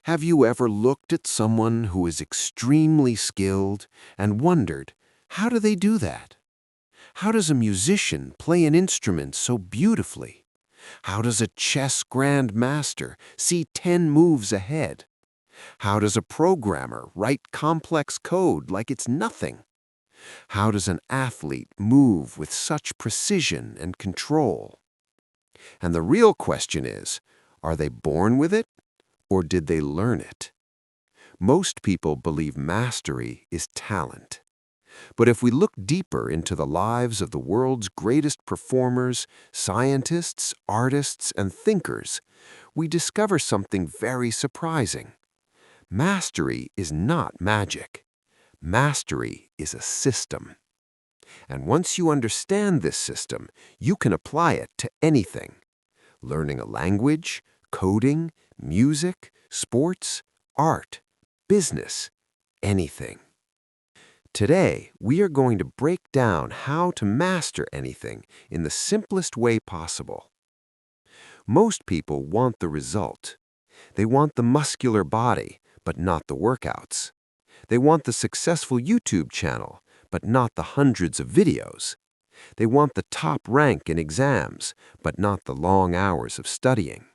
Have you ever looked at someone who is extremely skilled and wondered, how do they do that? How does a musician play an instrument so beautifully? How does a chess grandmaster see 10 moves ahead? How does a programmer write complex code like it's nothing? How does an athlete move with such precision and control? And the real question is, are they born with it or did they learn it? Most people believe mastery is talent. But if we look deeper into the lives of the world's greatest performers, scientists, artists, and thinkers, we discover something very surprising. Mastery is not magic. Mastery is a system. And once you understand this system, you can apply it to anything. Learning a language, coding, music, sports, art, business, anything. Today, we are going to break down how to master anything in the simplest way possible. Most people want the result. They want the muscular body, but not the workouts. They want the successful YouTube channel, but not the hundreds of videos. They want the top rank in exams, but not the long hours of studying.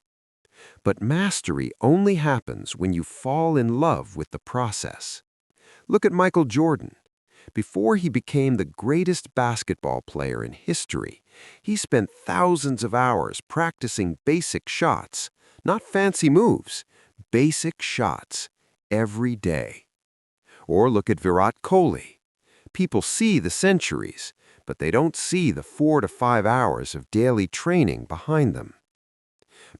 But mastery only happens when you fall in love with the process. Look at Michael Jordan. Before he became the greatest basketball player in history, he spent thousands of hours practicing basic shots, not fancy moves, basic shots, every day. Or look at Virat Kohli. People see the centuries, but they don't see the 4 to 5 hours of daily training behind them.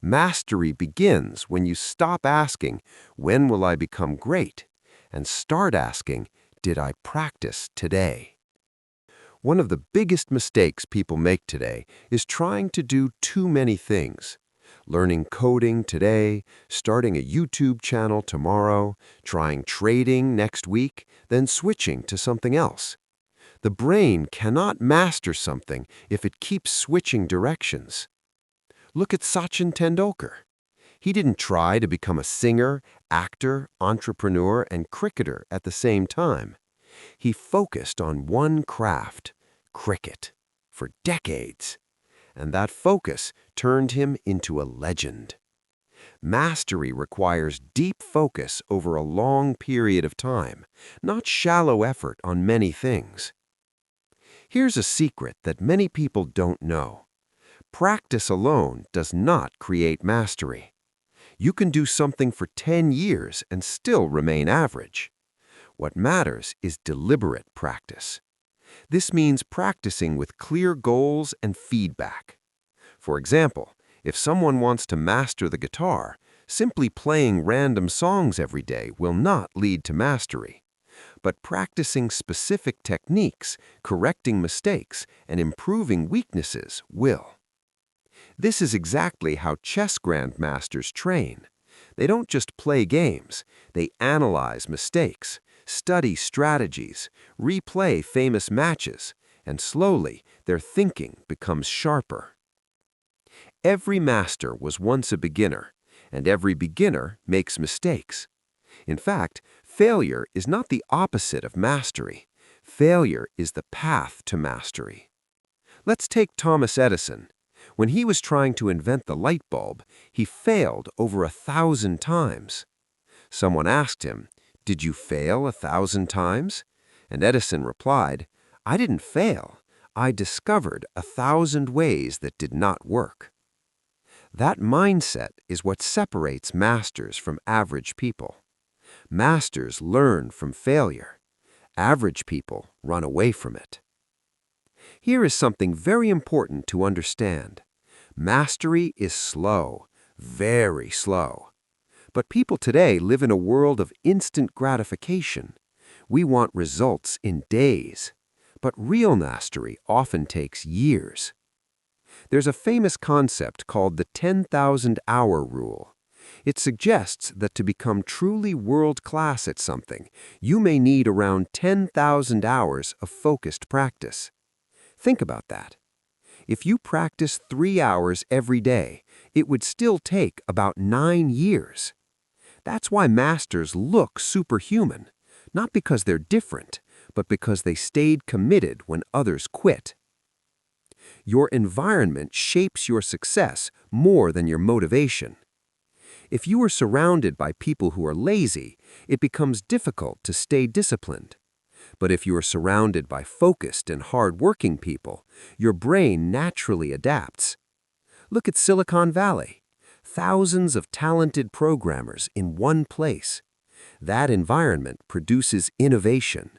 Mastery begins when you stop asking, when will I become great? And start asking, did I practice today? One of the biggest mistakes people make today is trying to do too many things. Learning coding today, starting a YouTube channel tomorrow, trying trading next week, then switching to something else. The brain cannot master something if it keeps switching directions. Look at Sachin Tendulkar. He didn't try to become a singer, actor, entrepreneur, and cricketer at the same time. He focused on one craft, cricket, for decades. And that focus turned him into a legend. Mastery requires deep focus over a long period of time, not shallow effort on many things. Here's a secret that many people don't know. Practice alone does not create mastery. You can do something for 10 years and still remain average. What matters is deliberate practice. This means practicing with clear goals and feedback. For example, if someone wants to master the guitar, simply playing random songs every day will not lead to mastery. But practicing specific techniques, correcting mistakes, and improving weaknesses will. This is exactly how chess grandmasters train. They don't just play games, they analyze mistakes, study strategies, replay famous matches, and slowly their thinking becomes sharper. Every master was once a beginner, and every beginner makes mistakes. In fact, failure is not the opposite of mastery. Failure is the path to mastery. Let's take Thomas Edison. When he was trying to invent the light bulb, he failed over 1,000 times. Someone asked him, "Did you fail 1,000 times?" And Edison replied, "I didn't fail. I discovered 1,000 ways that did not work." That mindset is what separates masters from average people. Masters learn from failure. Average people run away from it. Here is something very important to understand. Mastery is slow, very slow. But people today live in a world of instant gratification. We want results in days. But real mastery often takes years. There's a famous concept called the 10,000-hour rule. It suggests that to become truly world-class at something, you may need around 10,000 hours of focused practice. Think about that. If you practice 3 hours every day, it would still take about 9 years. That's why masters look superhuman, not because they're different, but because they stayed committed when others quit. Your environment shapes your success more than your motivation. If you are surrounded by people who are lazy, it becomes difficult to stay disciplined. But if you are surrounded by focused and hard-working people, your brain naturally adapts. Look at Silicon Valley. Thousands of talented programmers in one place. That environment produces innovation.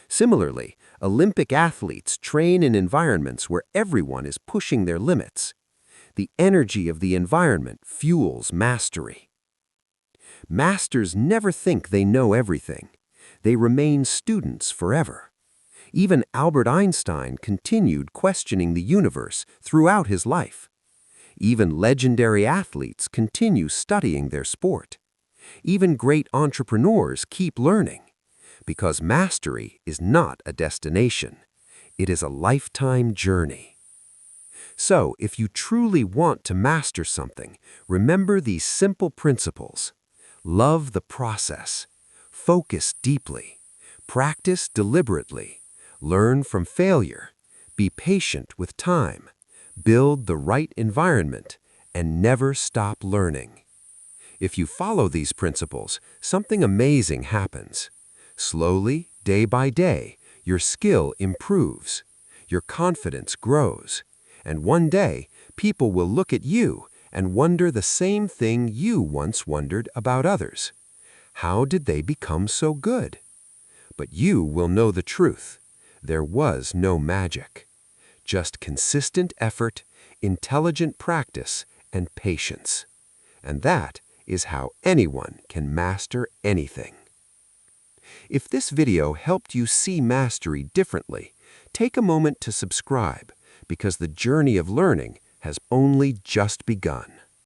Similarly, Olympic athletes train in environments where everyone is pushing their limits. The energy of the environment fuels mastery. Masters never think they know everything. They remain students forever. Even Albert Einstein continued questioning the universe throughout his life. Even legendary athletes continue studying their sport. Even great entrepreneurs keep learning. Because mastery is not a destination. It is a lifetime journey. So, if you truly want to master something, remember these simple principles. Love the process. Focus deeply. Practice deliberately. Learn from failure. Be patient with time. Build the right environment. And never stop learning. If you follow these principles, something amazing happens. Slowly, day by day, your skill improves. Your confidence grows. And one day, people will look at you and wonder the same thing you once wondered about others. How did they become so good? But you will know the truth. There was no magic. Just consistent effort, intelligent practice, and patience. And that is how anyone can master anything. If this video helped you see mastery differently, take a moment to subscribe, because the journey of learning has only just begun.